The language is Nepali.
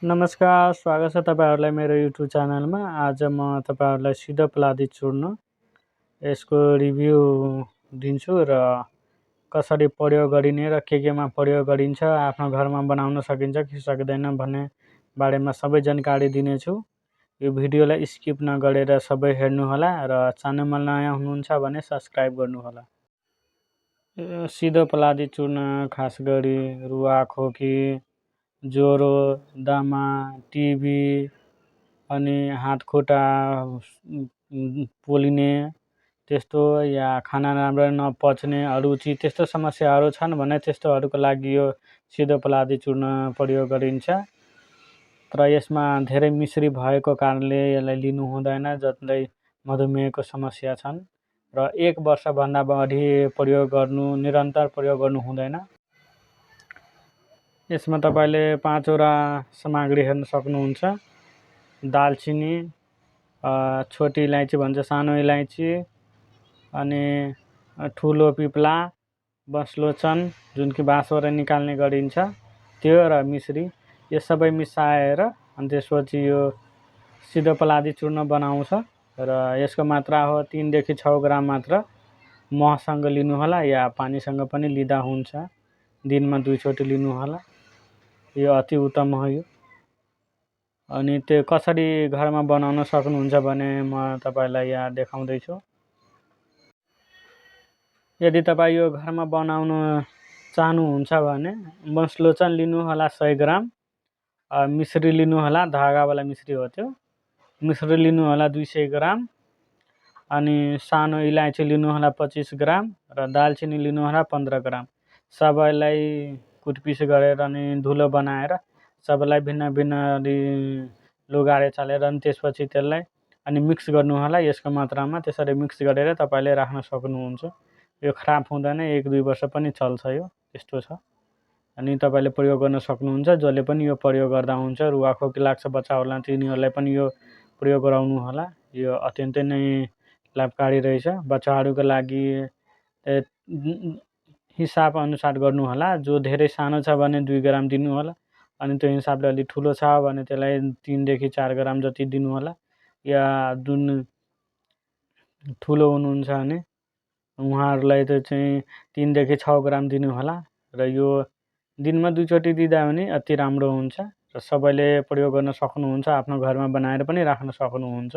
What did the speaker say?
नमस्कार, स्वागत छ तपाईँहरूलाई मेरो युट्युब च्यानलमा। आज म तपाईँहरूलाई सिधोप्लादी चूर्ण यसको रिभ्यू दिन्छु र कसरी प्रयोग गरिने र केमा प्रयोग गरिन्छ, आफ्नो घरमा बनाउन सकिन्छ कि सक्दैन भन्ने बारेमा सबै जानकारी दिनेछु। यो भिडियोलाई स्किप नगरेर सबै हेर्नुहोला र च्यानलमा नयाँ हुनुहुन्छ भने सब्स्क्राइब गर्नुहोला। सिधोप्लादी चूर्ण खास गरी रुवा, खोकी, ज्वरो, दमा, टिबी अनि हातखुट्टा पोल्ने त्यस्तो या खाना राम्रो नपच्ने अरुचि त्यस्तो समस्याहरू छन् भने त्यस्तोहरूको लागि यो सिधोप्लादी चूर्ण प्रयोग गरिन्छ। तर यसमा धेरै मिश्री भएको कारणले यसलाई लिनु हुँदैन जसले मधुमेहको समस्या छन् र 1 वर्षभन्दा बढी निरन्तर प्रयोग गर्नु हुँदैन। यसमा तपाईँले 5 वटा सामग्री हेर्न सक्नुहुन्छ। दालचिनी, छोटी इलायची भन्छ, सानो इलायची, अनि ठुलो पिप्ला, बस्लोचन जुन कि बाँसबाट निकाल्ने गरिन्छ त्यो र मिश्री, यो सबै मिसाएर अनि त्यसपछि यो सिधोप्लादी चूर्ण बनाउँछ र यसको मात्रा हो 3 देखि 6 ग्राम मात्र। महसँग लिनुहोला या पानीसँग पनि लिँदा हुन्छ। दिनमा 2 चोटि लिनुहोला, यो अति उत्तम हो यो। अनि त्यो कसरी घरमा बनाउन सक्नुहुन्छ भने म तपाईँलाई यहाँ देखाउँदैछु। यदि तपाईँ यो घरमा बनाउन चाहनुहुन्छ भने बस्लोचन लिनुहोला 100 ग्राम, मिश्री लिनुहोला, धागावाला मिश्री हो त्यो, मिश्री लिनुहोला 200 ग्राम, अनि सानो इलायची लिनुहोला 25 ग्राम र दालचिनी लिनुहोला 15 ग्राम। सबैलाई कुटपिस गरेर अनि धुलो बनाएर सबैलाई भिन्न भिन्न लुगाले चालेर अनि त्यसपछि त्यसलाई अनि मिक्स गर्नुहोला यसको मात्रामा। त्यसरी मिक्स गरेर तपाईँले राख्न सक्नुहुन्छ। यो खराब हुँदैन, 1-2 वर्ष पनि चल्छ यो, त्यस्तो छ। अनि तपाईँले प्रयोग गर्न सक्नुहुन्छ। जसले पनि यो प्रयोग गर्दा हुन्छ, रुवा खोकी लाग्छ बच्चाहरूलाई तिनीहरूलाई पनि यो प्रयोग गराउनु होला। यो अत्यन्तै नै लाभकारी रहेछ। बच्चाहरूको लागि हिसाब अनुसार गर्नु होला। जो धेरै सानो छ भने 2 ग्राम दिनु होला, अनि त्यो हिसाबले अलि ठुलो छ भने त्यसलाई 3 देखि 4 ग्राम जति दिनु होला। या जुन ठुलो हुनुहुन्छ भने उहाँहरूलाई चाहिँ 3 देखि 6 ग्राम दिनु होला र यो दिनमा 2 चोटि दिँदा पनि अति राम्रो हुन्छ र सबैले प्रयोग गर्न सक्नुहुन्छ। आफ्नो घरमा बनाएर पनि राख्न सक्नुहुन्छ।